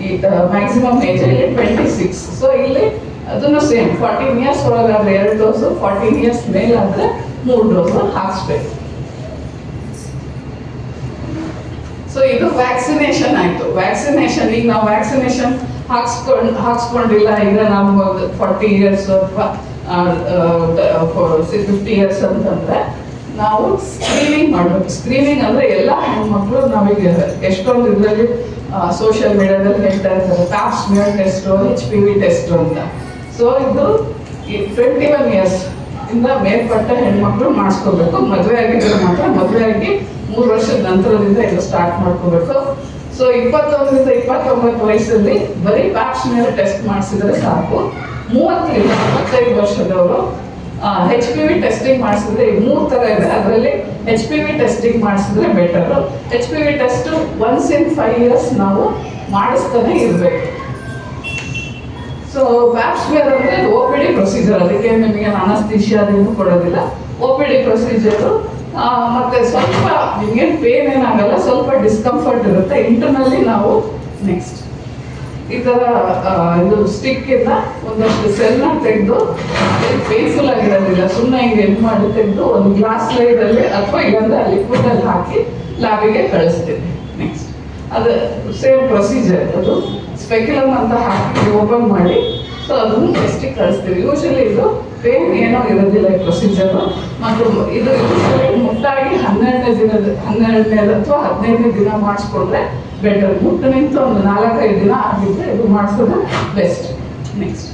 ಈ ಮ್ಯಾಕ್ಸಿಮಮ್ ಏಜ್ ಇಲ್ಲಿ 26. ಸೊ ಇಲ್ಲಿ ಅದನ್ನು ಸೇಮ್ 14 ಇಯರ್ಸ್ ಒಳಗಾದರೆ 2 ಡೋಸು, 14 ಇಯರ್ಸ್ ಮೇಲಾದರೆ 3 ಡೋಸು ಹಾಕಿಸ್ಬೇಕು. ಸೊ ಇದು ವ್ಯಾಕ್ಸಿನೇಷನ್ ಆಯಿತು. ವ್ಯಾಕ್ಸಿನೇಷನ್, ಈಗ ನಾವು ವ್ಯಾಕ್ಸಿನೇಷನ್ ಹಾಕ್ಸ್ಕೊಂಡಿಲ್ಲ, ಈಗ ನಮ್ಗೆ ಒಂದು 40 ಇಯರ್ಸ್ ಅಥವಾ 50 ಇಯರ್ಸ್ ಅಂತಂದರೆ ನಾವು ಸ್ಕ್ರೀನಿಂಗ್ ಮಾಡಬೇಕು. ಸ್ಕ್ರೀನಿಂಗ್ ಅಂದರೆ ಎಲ್ಲ ಹೆಣ್ಮಕ್ಳು, ನಾವೀಗ ಎಷ್ಟೊಂದು ಇದರಲ್ಲಿ ಸೋಷಿಯಲ್ ಮೀಡಿಯಾದಲ್ಲಿ ಹೇಳ್ತಾ ಇರ್ತಾರೆ ಪ್ಯಾಪ್ ಸ್ಮಿಯರ್ ಟೆಸ್ಟು HPV ಟೆಸ್ಟು ಅಂತ. ಸೊ ಇದು 21 ಇಯರ್ಸ್ ಇಂದ ಮೇಲ್ಪಟ್ಟ ಹೆಣ್ಮಕ್ಳು ಮಾಡಿಸ್ಕೋಬೇಕು. ಮದುವೆ ಆಗಿದ್ರೆ ಮಾತ್ರ ಮದುವೆ ಆಗಿ 3 ವರ್ಷದ ನಂತರದಿಂದ ಇದು ಸ್ಟಾರ್ಟ್ ಮಾಡ್ಕೋಬೇಕು. ಸೊ 21ರಿಂದ 29 ವಯಸ್ಸಲ್ಲಿ ಬರೀ ಪ್ಯಾಪ್ ಸ್ಮಿಯರ್ ಟೆಸ್ಟ್ ಮಾಡಿಸಿದ್ರೆ ಸಾಕು. 30ರಿಂದ 35 ವರ್ಷದವರು HPV ಟೆಸ್ಟಿಂಗ್ ಮಾಡಿಸಿದ್ರೆ 3 ಥರ ಇದೆ. ಅದರಲ್ಲಿ HPV ಟೆಸ್ಟಿಂಗ್ ಮಾಡಿಸಿದ್ರೆ better. HPV test once in 5 years ನಾವು ಮಾಡಿಸ್ತಾನೆ ಇರಬೇಕು. ಸೊ ಪ್ಯಾಪ್ ಸ್ಮಿಯರ್ ಅಂದರೆ OPD ಪ್ರೊಸೀಜರ್, ಅದಕ್ಕೆ ನಿಮಗೆ ಅನಸ್ತೇಶಿಯಾ ಅದೇನು ಕೊಡೋದಿಲ್ಲ. OPD procedure. ಮತ್ತೆ ಸ್ವಲ್ಪ ನಿಮಗೇನು ಪೇನ್ ಏನಾಗಲ್ಲ, ಸ್ವಲ್ಪ ಡಿಸ್ಕಂಫರ್ಟ್ ಇರುತ್ತೆ ಇಂಟರ್ನಲ್ಲಿ. ನಾವು ನೆಕ್ಸ್ಟ್ ಈ ಥರ ಇದು ಸ್ಟಿಕ್ ಇಂದ ಒಂದಷ್ಟು ಸೆಲ್ನ ತೆಗೆದು ಪೇನ್ಫುಲ್ ಆಗಿರೋದಿಲ್ಲ, ಸುಮ್ಮನೆ ಹಿಂಗೆ ಏನು ಮಾಡಿ ತೆಗೆದು ಒಂದು ಗ್ಲಾಸ್ ಸ್ಲೈಡಲ್ಲಿ ಅಥವಾ ಇಲ್ಲಾಂದ್ರೆ ಆ ಲಿಕ್ವಿಡಲ್ಲಿ ಹಾಕಿ ಲ್ಯಾಬಿಗೆ ಕಳಿಸ್ತೀವಿ. ನೆಕ್ಸ್ಟ್ ಅದು ಸೇಮ್ ಪ್ರೊಸೀಜರ್. ಅದು ಸ್ಪೆಕ್ಯುಲಮ್ ಅಂತ ಹಾಕಿ ಓಪನ್ ಮಾಡಿ ಸೊ ಅದನ್ನು ಟೆಸ್ಟಿಗೆ ಕಳಿಸ್ತೀವಿ. ಯೂಶಲಿ ಇದು ಪೇನ್ ಏನೋ ಇರೋದಿಲ್ಲ ಈ ಪ್ರೊಸೀಜರು. ಮತ್ತು ಇದು ಯೂಶಲಿ ಮುಟ್ಟಾಗಿ 12ನೇ ಅಥವಾ 15ನೇ ದಿನ ಮಾಡಿಸ್ಕೊಂಡ್ರೆ ಬೆಟರ್. ಮುಟ್ಟು ನಿಂತು ಒಂದು 4-5 ದಿನ ಆಗಿದ್ರೆ ಇದು ಮಾಡಿಸೋದು ಬೆಸ್ಟ್. ನೆಕ್ಸ್ಟ್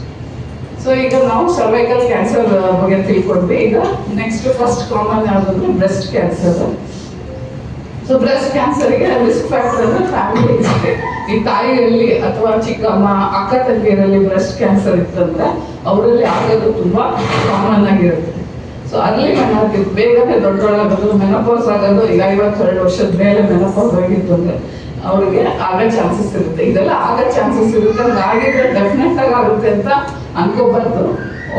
ಸೊ ಈಗ ನಾವು ಸರ್ವೈಕಲ್ ಕ್ಯಾನ್ಸರ್ ಬಗ್ಗೆ ತಿಳ್ಕೊಂಡ್ವಿ. ಈಗ ನೆಕ್ಸ್ಟ್ ಫಸ್ಟ್ ಕಾಮನ್ ಯಾವುದಂದ್ರೆ ಬ್ರೆಸ್ಟ್ ಕ್ಯಾನ್ಸರ್. ಸೊ ಬ್ರೆಸ್ಟ್ ಕ್ಯಾನ್ಸರ್ಗೆ ರಿಸ್ಕ್ ಫ್ಯಾಕ್ಟರ್ ಅಂದ್ರೆ ಫ್ಯಾಮಿಲಿ ಹಿಸ್ಟ್ರಿ. ಈ ತಾಯಿಯಲ್ಲಿ ಅಥವಾ ಚಿಕ್ಕಮ್ಮ ಅಕ್ಕ ತಂಗಿಯರಲ್ಲಿ ಬ್ರೆಸ್ಟ್ ಕ್ಯಾನ್ಸರ್ ಇತ್ತಂದ್ರೆ ಅವರಲ್ಲಿ ಆಗೋದು ತುಂಬಾ ಕಾಮನ್ ಆಗಿರುತ್ತೆ. ಸೊ ಅರ್ಲಿ ಮೆನಾರ್ಕಿಸ್, ಬೇಗನೆ ದೊಡ್ಡೊಳಾಗೋದು, ಮೆನೋಪಾಸ್ ಆಗೋದು. ಈಗ 52 ವರ್ಷದ ಮೇಲೆ ಮೆನೋಪಾಸ್ ಆಗಿತ್ತು ಅಂದ್ರೆ ಅವ್ರಿಗೆ ಆಗೋ ಚಾನ್ಸಸ್ ಇರುತ್ತೆ. ಇದೆಲ್ಲ ಆಗೋ ಚಾನ್ಸಸ್ ಇರುತ್ತೆ. ಆಗಿದ್ರೆ ಡೆಫಿನೆಟ್ ಆಗಿ ಆಗುತ್ತೆ ಅಂತ ಅನ್ಕೋಬಾರ್ದು.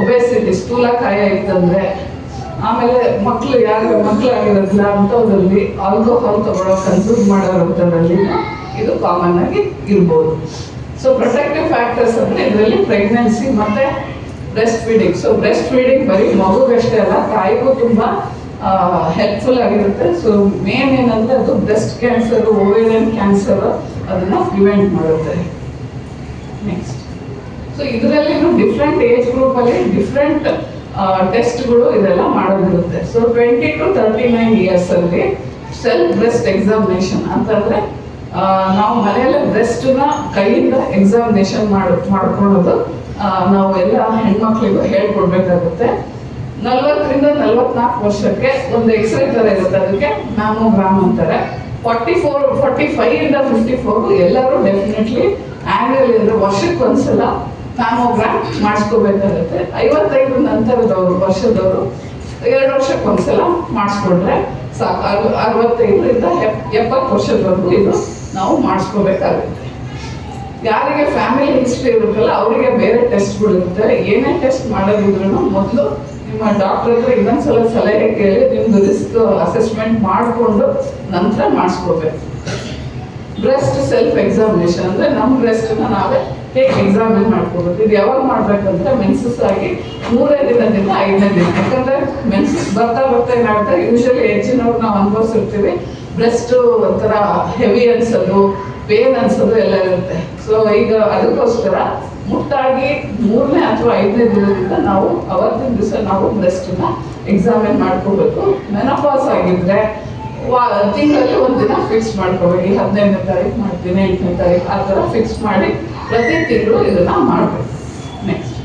ಒಬೆಸಿಟಿ, ಸ್ಥೂಲಕಾಯ ಇತ್ತಂದ್ರೆ, ಆಮೇಲೆ ಯಾರು ಮಕ್ಕಳಾಗಿರೋದಿಲ್ಲ ಅಂಥದ್ರಲ್ಲಿ, ಆಲ್ಕೋಹಾಲ್ ತಗೊಳ್ಳೋ ಕನ್ಸ್ಯೂಮ್ ಮಾಡೋರಂಥದ್ರಲ್ಲಿ ಇದು ಕಾಮನ್ ಆಗಿ ಇರ್ಬೋದು. ಸೊ ಪ್ರೊಟೆಕ್ಟಿವ್ ಫ್ಯಾಕ್ಟರ್ಸ್ ಅಂದರೆ ಇದರಲ್ಲಿ ಪ್ರೆಗ್ನೆನ್ಸಿ ಮತ್ತೆ breast feeding. So breast feeding ಬರೀ ಮಗುಗಷ್ಟೇ ಅಲ್ಲ, ತಾಯಿಗೂ ತುಂಬ ಹೆಲ್ಪ್ಫುಲ್ ಆಗಿರುತ್ತೆ. ಸೊ ಮೇನ್ ಏನಂದರೆ ಅದು ಬ್ರೆಸ್ಟ್ ಕ್ಯಾನ್ಸರ್, ಓವೇರಿಯನ್ ಕ್ಯಾನ್ಸರ್ ಅದನ್ನು ಪ್ರಿವೆಂಟ್ ಮಾಡುತ್ತೆ. ನೆಕ್ಸ್ಟ್ ಸೊ ಇದರಲ್ಲಿ ಡಿಫ್ರೆಂಟ್ ಏಜ್ ಗ್ರೂಪಲ್ಲಿ ಡಿಫ್ರೆಂಟ್ ಟೆಸ್ಟ್ಗಳು ಇದೆಲ್ಲ ಮಾಡೋದಿರುತ್ತೆ. ಸೊ 20 to 39 ಇಯರ್ಸ್ ಅಲ್ಲಿ ಸೆಲ್ಫ್ ಬ್ರೆಸ್ಟ್ ಎಕ್ಸಾಮಿನೇಷನ್ ಅಂತಂದ್ರೆ ನಾವು ಮನೆಯಲ್ಲೇ ಬ್ರೆಸ್ಟ್ನ ಕೈಯಿಂದ ಎಕ್ಸಾಮಿನೇಷನ್ ಮಾಡ್ಕೊಳ್ಳೋದು ನಾವು ಎಲ್ಲ ಹೆಣ್ಮಕ್ಳಿಗೂ ಹೇಳ್ಕೊಡ್ಬೇಕಾಗುತ್ತೆ. 40ರಿಂದ 44 ವರ್ಷಕ್ಕೆ ಒಂದು ಎಕ್ಸ್ರೇ ಥರ ಇರುತ್ತೆ, ಅದಕ್ಕೆ ಮ್ಯಾಮೋಗ್ರಾಮ್ ಅಂತಾರೆ. 45ರಿಂದ 54 ಎಲ್ಲರೂ ಡೆಫಿನೆಟ್ಲಿ ಆ್ಯನ್ಯಲ್ ಅಂದರೆ ವರ್ಷಕ್ಕೆ ಒಂದ್ಸಲ ಮ್ಯಾಮೋಗ್ರಾಮ್ ಮಾಡಿಸ್ಕೋಬೇಕಾಗುತ್ತೆ. 55 ನಂತರದವರು ವರ್ಷದವರು 2 ವರ್ಷಕ್ಕೆ ಒಂದ್ಸಲ ಮಾಡಿಸ್ಕೊಂಡ್ರೆ ಸಾಕು. 65ರಿಂದ 70 ವರ್ಷದವರೆಗೂ ಇದು ನಾವು ಮಾಡಿಸ್ಕೋಬೇಕಾಗುತ್ತೆ. ಯಾರಿಗೆ ಫ್ಯಾಮಿಲಿ ಹಿಸ್ಟ್ರಿ ಇರುತ್ತಲ್ಲ ಅವರಿಗೆ ಬೇರೆ ಟೆಸ್ಟ್ಗಳು ಇರುತ್ತೆ. ಏನೇ ಟೆಸ್ಟ್ ಮಾಡೋದಿದ್ರು ಮೊದಲು ನಿಮ್ಮ ಡಾಕ್ಟರ್ ಹತ್ರ ಇನ್ನೊಂದ್ಸಲ ಸಲಹೆ ಕೇಳಿ ನಿಮ್ದು ರಿಸ್ಕ್ ಅಸೆಸ್ಮೆಂಟ್ ಮಾಡಿಕೊಂಡು ನಂತರ ಮಾಡಿಸ್ಕೋಬೇಕು. ಬ್ರೆಸ್ಟ್ ಸೆಲ್ಫ್ ಎಕ್ಸಾಮಿನೇಷನ್ ಅಂದರೆ ನಮ್ಮ ಬ್ರೆಸ್ಟನ್ನ ನಾವೇ ಹೇಗೆ ಎಕ್ಸಾಮಿನ್ ಮಾಡ್ಕೋಬೇಕು. ಇದು ಯಾವಾಗ ಮಾಡ್ಬೇಕಂದ್ರೆ ಮೆನ್ಸಸ್ ಆಗಿ 3ನೇ ದಿನದಿಂದ 5ನೇ ದಿನ. ಯಾಕಂದ್ರೆ ಮೆನ್ಸಸ್ ಬರ್ತಾ ಏನಾಗುತ್ತೆ, ಯೂಶಲಿ ಹೆಚ್ಚಿನವ್ರು ನಾವು ಅನುಭವಿಸಿರ್ತೀವಿ, ಬ್ರೆಸ್ಟ್ ಒಂಥರ ಹೆವಿ ಅನ್ಸೋದು, ಪೇನ್ ಅನ್ಸೋದು ಎಲ್ಲ ಇರುತ್ತೆ. ಸೊ ಈಗ ಅದಕ್ಕೋಸ್ಕರ ಮುಟ್ಟಾಗಿ 3ನೇ ಅಥವಾ 5ನೇ ದಿನದಿಂದ ನಾವು ಅವತ್ತಿನ ದಿವಸ ನಾವು ಬ್ರೆಸ್ಟನ್ನ ಎಕ್ಸಾಮಿನ್ ಮಾಡ್ಕೋಬೇಕು. ಮೆನೋಪಾಸ್ ಆಗಿದ್ರೆ ತಿಂಗಳಲ್ಲಿ 1 ದಿನ ಫಿಕ್ಸ್ ಮಾಡ್ಕೋಬೇಕು. 15ನೇ ತಾರೀಕು ಮಾಡ್ತೀನಿ, 8ನೇ ತಾರೀಕು ಆ ಥರ ಫಿಕ್ಸ್ ಮಾಡಿ ಪ್ರತಿ ತಿಂಗಳು ಇದನ್ನ ಮಾಡಬೇಕು. ನೆಕ್ಸ್ಟ್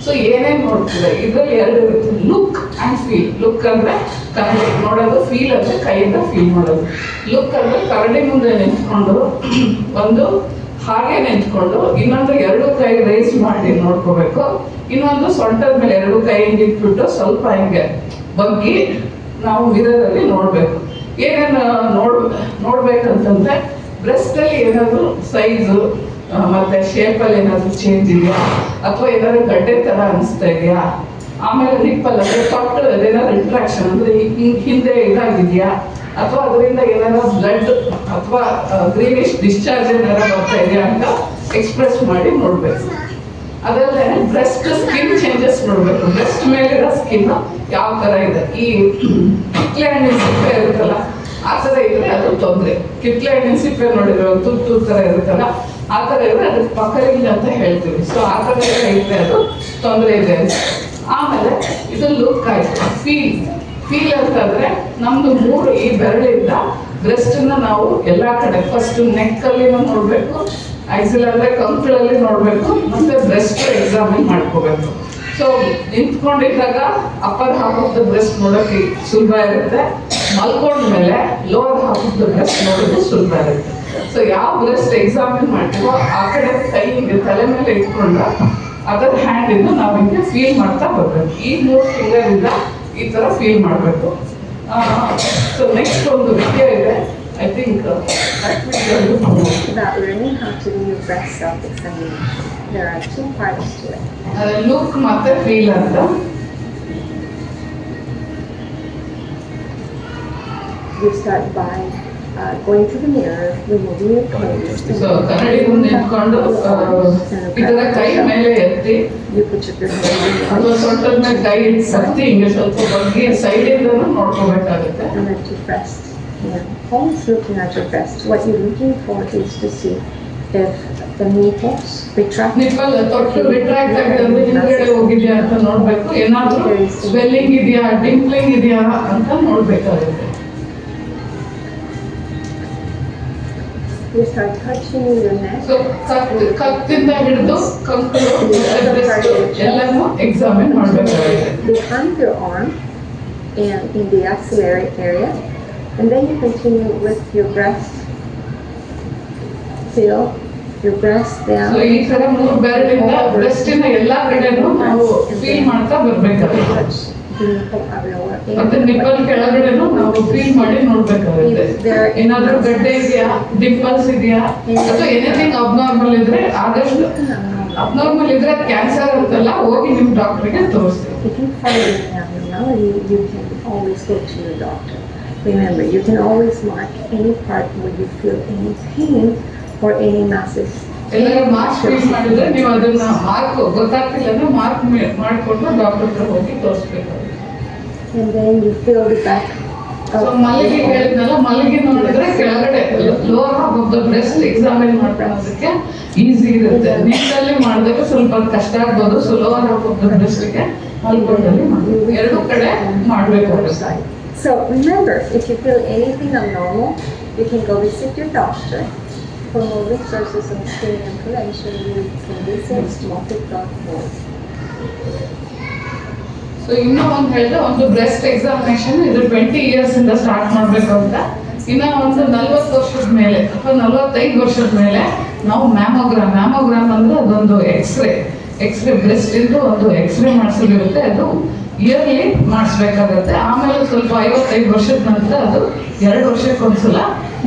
ಸೊ ಏನೇನು ನೋಡ್ತಿದೆ ಇದರಲ್ಲಿ 2 ಇರುತ್ತೆ, ಲುಕ್ ಆ್ಯಂಡ್ ಫೀಲ್. ಲುಕ್ ಅಂದರೆ ಕರಡಿ ನೋಡೋದು, ಫೀಲ್ ಅಂದರೆ ಕೈಯಿಂದ ಫೀಲ್ ಮಾಡೋದು. ಲುಕ್ ಅಂದರೆ ಕರಡಿ ಮುಂದೆ ನಿಂತ್ಕೊಂಡು ಒಂದು ಹಾಗೆ ನಿಂತ್ಕೊಂಡು ಇನ್ನೊಂದು 2 ಕೈ ರೈಸ್ ಮಾಡಿ ನೋಡ್ಕೋಬೇಕು. ಇನ್ನೊಂದು ಸೊಂಟದ ಮೇಲೆ 2 ಕೈ ಹಿಂಗೆ ಇಟ್ಬಿಟ್ಟು ಸ್ವಲ್ಪ ಹಿಂಗೆ ಬಗ್ಗಿ ನಾವು ಮಿರರಲ್ಲಿ ನೋಡಬೇಕು. ಏನೇನು ನೋಡ್ಬೇಕಂತಂದ್ರೆ ಬ್ರೆಸ್ಟಲ್ಲಿ ಏನಾದರೂ ಸೈಜು ಮತ್ತೆ ಶೇಪಲ್ಲಿ ಏನಾದರೂ ಚೇಂಜ್ ಇದೆಯಾ, ಅಥವಾ ಏನಾದರೂ ಗಡ್ಡೆ ಥರ ಅನಿಸ್ತಾ ಇದೆಯಾ, ಆಮೇಲೆ ನಿಪ್ಪಲ್ ಅಂದರೆ ತೊಟ್ಟು ಅದೇನಾದ್ರು ಇಂಟ್ರಾಕ್ಷನ್ ಅಂದರೆ ಹಿಂದೆ ಇದಾಗಿದೆಯಾ, ಅಥವಾ ಅದರಿಂದ ಏನಾದ್ರು ಬ್ಲಡ್ ಅಥವಾ ಗ್ರೀನಿಶ್ ಡಿಸ್ಚಾರ್ಜ್ ಏನಾದ್ರು ಬರ್ತಾ ಇದೆಯಾ ಅಂತ ಎಕ್ಸ್ಪ್ರೆಸ್ ಮಾಡಿ ನೋಡಬೇಕು. ಅದಲ್ಲದೆ ಬ್ರೆಸ್ಟ್ ಸ್ಕಿನ್ ಚೇಂಜಸ್ ನೋಡಬೇಕು. ಬ್ರೆಸ್ಟ್ ಮೇಲಿರೋ ಸ್ಕಿನ್ ಯಾವ ಥರ ಇದೆ. ಈ ಕಿತ್ಲೆ ಹಣ್ಣಿನ ಸಿಪ್ಪೆ ಇರುತ್ತಲ್ಲ ಆ ಥರ ಇದ್ರೆ ಅದು ತೊಂದರೆ. ಕಿತ್ಲೆ ಹಣ್ಣಿನ ಸಿಪ್ಪೆ ನೋಡಿದ್ರೆ ತುತ್ತು ಥರ ಇರುತ್ತಲ್ಲ ಆ ಥರ ಇದ್ರೆ ಅದಕ್ಕೆ ಪಕ್ಕಲಿಂಗ್ ಅಂತ ಹೇಳ್ತೀವಿ. ಸೊ ಆ ಥರ ಎಲ್ಲ ಇದ್ರೆ ಅದು ತೊಂದರೆ ಇದೆ ಅಂತ. ಆಮೇಲೆ ಇದು ಲುಕ್ ಆಯಿತು. ಫೀಲ್ ಅಂತಂದ್ರೆ ನಮ್ದು ಮೂರು ಈ ಬೆರಳಿಂದ ಬ್ರೆಸ್ಟನ್ನ ನಾವು ಎಲ್ಲ ಕಡೆ ಫಸ್ಟ್ ನೆಕ್ಕಲ್ಲಿ ನೋಡಬೇಕು, ಆಕ್ಸಿಲ್ ಅಂದ್ರೆ ಕಂಕಳಲ್ಲಿ ನೋಡಬೇಕು, ಮತ್ತೆ ಬ್ರೆಸ್ಟ್ ಎಕ್ಸಾಮಿನ್ ಮಾಡ್ಕೋಬೇಕು. ಸೊ ನಿಂತ್ಕೊಂಡಿದ್ದಾಗ upper half of the breast ನೋಡೋಕೆ ಸುಲಭ ಇರುತ್ತೆ, ಮಲ್ಕೊಂಡ್ಮೇಲೆ lower half of the breast ನೋಡೋದು ಸುಲಭ ಇರುತ್ತೆ. ಸೊ ಯಾವ ಬ್ರೆಸ್ಟ್ ಎಕ್ಸಾಮಿನ್ ಮಾಡ್ತೀವೋ ಆ ಕಡೆ ಕೈ ಹಿಂಗೆ ತಲೆ ಮೇಲೆ ಇಟ್ಕೊಂಡು ಅದರ್ ಹ್ಯಾಂಡ್ ಇಂದ ನಾವು ಹಿಂಗೆ ಫೀಲ್ ಮಾಡ್ತಾ ಬರ್ಬೇಕು. ಈ 3 ಫಿಂಗರ್ ಇಂದ ಈ ತರ ಫೀಲ್ ಮಾಡಬೇಕು. ಸೊ ನೆಕ್ಸ್ಟ್ ಒಂದು ವಿಡಿಯೋ ಇದೆ, I think about learning how to do your breast self-examination. There are 2 parts to it. Look ಮತ್ತೆ ಫೀಲ್ ಅಂತ. You start by going to the mirror, removing your clothes. So ಕನ್ನಡಿ ಮುಂದೆ ನಿಂತ್ಕೊಂಡು ಈ ತರ ಕೈ ಮೇಲೆ ಎತ್ತಿ You put your hand in your ಅಥವಾ ಸೊಂಟದ ಮೇಲೆ ಕೈ ಸತ್ತಿ ಹಿಂಗೆ ಸ್ವಲ್ಪ ಬಗ್ಗೆ side ಇಂದನೂ ನೋಡ್ಕೋಬೇಕಾಗುತ್ತೆ. and at your breast. And always looking at your breast. What you're looking for is to see if the nipples retract. Nipple ತೊಟ್ಟು ರಿಟ್ರಾಕ್ಟ್ ಆಗಿದೆ ಅಂದ್ರೆ ಹಿಂದ್ಗಡೆ ಹೋಗಿದ್ಯಾ ಅಂತ ನೋಡ್ಬೇಕು, ಏನಾದ್ರೂ ಸ್ವೆಲ್ಲಿಂಗ್ ಇದೆಯಾ, ಡಿಂಪ್ಲಿಂಗ್ ಇದೆಯಾ ಅಂತ ನೋಡ್ಬೇಕಾಗುತ್ತೆ. You start touching your neck. So ಕತ್ತಿಂದ ಹಿಡಿದು ಕಂಕಳು ಎಲ್ಲನೂ ಎಕ್ಸಾಮಿನ್ ಮಾಡ್ಬೇಕಾಗುತ್ತೆ. Behind your arm and in the axillary area, and then you continue with your breast. Feel your breast down. So ಈ ತರ 3 ಬೆರಳಿಂದ ಬ್ರೆಸ್ಟಿನ ಎಲ್ಲಾ ಕಡೆನೂ ನಾವು ಫೀಲ್ ಮಾಡ್ತಾ ಬರ್ಬೇಕಾಗುತ್ತೆ. Touch the nipple areola. ಮತ್ತೆ ನಿಪ್ಪಲ್ ಕೆಳಗಡೆನೂ ನಾವು ಫೀಲ್ ಮಾಡಿ ನೋಡ್ಬೇಕಾಗುತ್ತೆ. ಏನಾದ್ರೂ ಗಡ್ಡೆ ಇದೆಯಾ, ಡಿಂಪಲ್ಸ್ ಇದೆಯಾ, ಅಥವಾ ಎನಿಥಿಂಗ್ ಅಬ್ನಾರ್ಮಲ್ ಇದ್ರೆ ಆದಷ್ಟು ಅಬ್ನಾರ್ಮಲ್ ಇದ್ರೆ ಕ್ಯಾನ್ಸರ್ ಅಂತಲ್ಲ, ಹೋಗಿ ನಿಮ್ ಡಾಕ್ಟರ್ಗೆ ತೋರಿಸಿ. If you find any abnormality, you can always go to your doctor. Remember, you can always mark any part where you feel any pain or any masses. ಎಲ್ಲರೂ mark feel ಮಾಡಿದ್ರೆ ನೀವು ಅದನ್ನ mark ಗೊತ್ತಾಗ್ತಿಲ್ಲ ಅಂದ್ರೆ ಮಾರ್ಕ್ ಮಾಡ್ಕೊಂಡು doctor ಹತ್ರ ಹೋಗಿ ತೋರಿಸ್ಬೇಕಾಗುತ್ತೆ. And then you feel the back so ಮಲ್ಲಿಗೆ ಹೇಳಿದ್ನಲ್ಲ, ಮಲ್ಲಿಗೆ ನೋಡಿದ್ರೆ ಕೆಳಗಡೆ lower half of the breast examine ಮಾಡ್ಕೊಳ್ಳೋದಕ್ಕೆ ಈಸಿ ಇರುತ್ತೆ. ನೀರಲ್ಲಿ ಮಾಡಿದಾಗ ಸ್ವಲ್ಪ ಕಷ್ಟ ಆಗ್ಬೋದು. So lower half of the ಬ್ರೆಸ್ಟ್ಗೆ ಮಲ್ಕೊಂಡಲ್ಲಿ ಮಾಡಬೇಕು, 2 ಕಡೆ ಮಾಡಬೇಕಾಗುತ್ತೆ. So remember, if you feel anything abnormal, you can go visit your doctor. For more resources on screening and prevention, you can visit smoking.org. So ಇನ್ನೂ ಒಂದು ಹೇಳಿದ್ರೆ, ಒಂದು ಬ್ರೆಸ್ಟ್ ಎಕ್ಸಾಮಿನೇಷನ್ ಇದು 20 ಇಯರ್ಸ್ ಇಂದ ಸ್ಟಾರ್ಟ್ ಮಾಡಬೇಕು ಅಂತ. ಇನ್ನ ಒಂದು 40 ವರ್ಷದ ಮೇಲೆ ಅಥವಾ 45 ವರ್ಷದ ಮೇಲೆ ನಾವು ಮ್ಯಾಮೋಗ್ರಾಮ್ ಅಂದ್ರೆ ಅದೊಂದು ಎಕ್ಸ್ರೇ ಬ್ರೆಸ್ಟ್ ಇಂದು ಒಂದು ಎಕ್ಸ್ರೇ ಮಾಡಿಸಲಿರುತ್ತೆ. ಅದು ಇಯರ್ಲಿ ಮಾಡಿಸ್ಬೇಕಾಗತ್ತೆ. ಆಮೇಲೆ ಸ್ವಲ್ಪ 55 ವರ್ಷದ ನಂತರ ಅದು 2 ವರ್ಷಕ್ಕೊಂದ್ಸಲ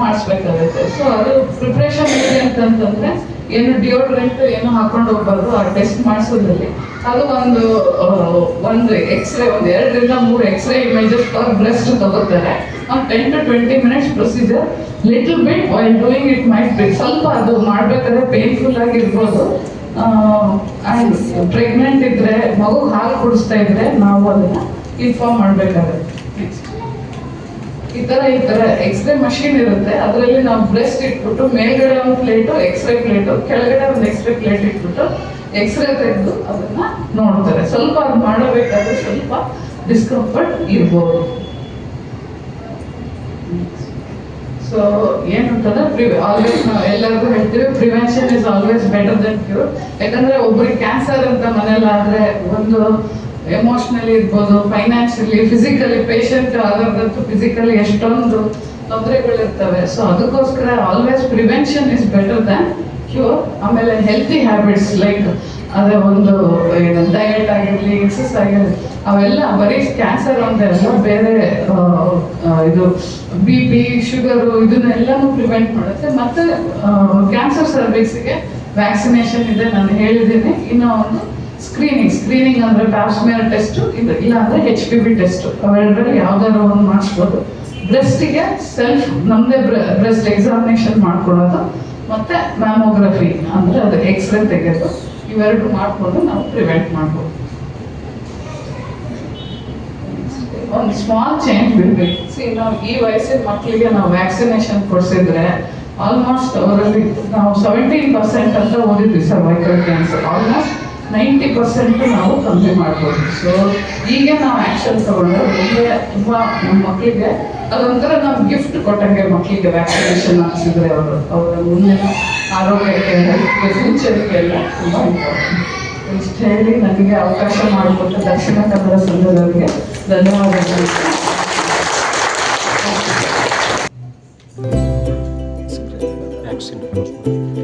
ಮಾಡಿಸ್ಬೇಕಾಗತ್ತೆ. ಸೊ ಅದು ಪ್ರಿಪ್ರೇಷನ್ ಇದೆ ಅಂತಂದ್ರೆ ಏನು ಡಿಯೋಡ್ರೆಂಟ್ ಏನು ಹಾಕೊಂಡು ಹೋಗ್ಬಾರ್ದು. ಆ ಟೆಸ್ಟ್ ಮಾಡಿಸೋದ್ರಲ್ಲಿ ಅದು ಒಂದು ಎಕ್ಸ್ರೇ, 2 ರಿಂದ 3 ಎಕ್ಸ್ರೇ ಇಮೇಜಸ್ ಪರ್ ಬ್ರೆಸ್ಟ್ ತಗೋತಾರೆ. 10 to 20 minutes procedure. Little bit while doing it might be ಸ್ವಲ್ಪ ಅದು ಮಾಡ್ಬೇಕಾದ್ರೆ ಪೇನ್ಫುಲ್ ಆಗಿರ್ಬೋದು. ಪ್ರೆಗ್ನೆಂಟ್ ಇದ್ರೆ, ಮಗು ಹಾಲು ಕುಡಿಸ್ತಾ ಇದ್ರೆ ನಾವು ಅದನ್ನ ಇನ್ಫಾರ್ಮ್ ಮಾಡ್ಬೇಕಾಗುತ್ತೆ. ಈ ತರ ಎಕ್ಸ್ರೇ ಮಷೀನ್ ಇರುತ್ತೆ. ಅದರಲ್ಲಿ ನಾವು ಬ್ರೆಸ್ಟ್ ಇಟ್ಬಿಟ್ಟು ಮೇಲ್ಗಡೆ ಒಂದು ಪ್ಲೇಟು ಎಕ್ಸ್ರೇ ಪ್ಲೇಟು, ಕೆಳಗಡೆ ಒಂದು ಎಕ್ಸ್ರೇ ಪ್ಲೇಟ್ ಇಟ್ಬಿಟ್ಟು ಎಕ್ಸ್ರೇ ತೆಗೆದು ಅದನ್ನ ನೋಡ್ತಾರೆ. ಸ್ವಲ್ಪ ಅದು ಮಾಡಬೇಕಾದ್ರೆ ಸ್ವಲ್ಪ ಡಿಸ್ಕಂಫರ್ಟ್ ಇರ್ಬೋದು. ಸೊ ಏನಂತಂದ್ರೆ ಆಲ್ವೇಸ್ ನಾವು ಎಲ್ಲರಿಗೂ ಹೇಳ್ತೀವಿ, prevention is always better then cure. ಯಾಕಂದ್ರೆ ಒಬ್ರಿಗೆ ಕ್ಯಾನ್ಸರ್ ಅಂತ ಮನೇಲಾದ್ರೆ ಒಂದು ಎಮೋಷನಲಿ ಇರ್ಬೋದು, ಫೈನಾನ್ಷಿಯಲಿ, ಫಿಸಿಕಲಿ, ಪೇಷಂಟ್ ಆಗೋದಂತೂ ಫಿಸಿಕಲಿ ಎಷ್ಟೊಂದು ತೊಂದರೆಗಳಿರ್ತವೆ. ಸೊ ಅದಕ್ಕೋಸ್ಕರ always prevention is better than cure. ಆಮೇಲೆ ಹೆಲ್ತಿ ಹ್ಯಾಬಿಟ್ಸ್ ಲೈಕ್ ಅದೇ ಒಂದು ಡಯಟ್ ಆಗಿರಲಿ, ಎಕ್ಸಸೈಸ್ ಆಗಿರಲಿ, ಅವೆಲ್ಲ ಬರೀ ಕ್ಯಾನ್ಸರ್ ಒಂದೆಲ್ಲ ಬೇರೆ ಇದು BP, ಶುಗರು ಇದನ್ನೆಲ್ಲನೂ ಪ್ರಿವೆಂಟ್ ಮಾಡುತ್ತೆ. ಮತ್ತೆ ಕ್ಯಾನ್ಸರ್ ಸರ್ವಿಕ್ಸ್ಗೆ ವ್ಯಾಕ್ಸಿನೇಷನ್ ಇದೆ, ನಾನು ಹೇಳಿದ್ದೀನಿ. ಇನ್ನೂ ಒಂದು ಸ್ಕ್ರೀನಿಂಗ್ ಅಂದ್ರೆ ಪ್ಯಾಪ್ಸ್ಮಿಯರ್ ಟೆಸ್ಟ್ ಇದೆ, ಇಲ್ಲ ಅಂದ್ರೆ HPV ಟೆಸ್ಟ್. ಅವೆರಡರಲ್ಲಿ ಯಾವ್ದಾದ್ರು ಒಂದು ಮಾಡಿಸ್ಬೋದು. ಬ್ರೆಸ್ಟಿಗೆ ಸೆಲ್ಫ್ ನಮ್ದೇ ಬ್ರೆಸ್ಟ್ ಎಕ್ಸಾಮಿನೇಷನ್ ಮಾಡ್ಕೊಳ್ಳೋದು, ಮತ್ತೆ ಮ್ಯಾಮೋಗ್ರಫಿ ಅಂದ್ರೆ ಅದು ಎಕ್ಸ್ರೇ ತೆಗೆಯೋದು, ಇವೆರಡು ಮಾಡಿಕೊಂಡು ನಾವು ಪ್ರಿವೆಂಟ್ ಮಾಡ್ಬೋದು. ಒಂದು ಸ್ಮಾಲ್ ಚೇಂಜ್ ಬಿಡ್ಬೇಕು. ನಾವು ಈ ವಯಸ್ಸಿನ ಮಕ್ಕಳಿಗೆ ನಾವು ವ್ಯಾಕ್ಸಿನೇಷನ್ ಕೊಡಿಸಿದ್ರೆ ಆಲ್ಮೋಸ್ಟ್ ಅವರಲ್ಲಿ ನಾವು 17% ಅಂತ ಓದಿದ್ವಿ ಸರ್ವೈಕಲ್ ಕ್ಯಾನ್ಸರ್. ಆಲ್ಮೋಸ್ಟ್ 90% ನಾವು ಕಮ್ಮಿ ಮಾಡ್ಬೋದು. ಸೊ ಈಗ ನಾವು ಆ್ಯಕ್ಷನ್ ತಗೊಂಡ್ರೆ ನಮಗೆ ತುಂಬ ನಮ್ಮ ಮಕ್ಕಳಿಗೆ ಅದೊಂಥರ ನಾವು ಗಿಫ್ಟ್ ಕೊಟ್ಟಂಗೆ. ಮಕ್ಕಳಿಗೆ ವ್ಯಾಕ್ಸಿನೇಷನ್ ಹಾಕ್ಸಿದ್ರೆ ಅವರ ಮುಂದಿನ ಆರೋಗ್ಯಕ್ಕೆ, ಹೆಲ್ತ್ಗೆ, ಫ್ಯೂಚರ್ಗೆಲ್ಲ ತುಂಬ ಇಂಪಾರ್ಟೆಂಟ್. ಇಷ್ಟು ಹೇಳಿ ನನಗೆ ಅವಕಾಶ ಮಾಡಿಕೊಟ್ಟ ದಕ್ಷಿಣ ಕನ್ನಡ ಸಂಘದವರಿಗೆ ಧನ್ಯವಾದಗಳು. vaccine.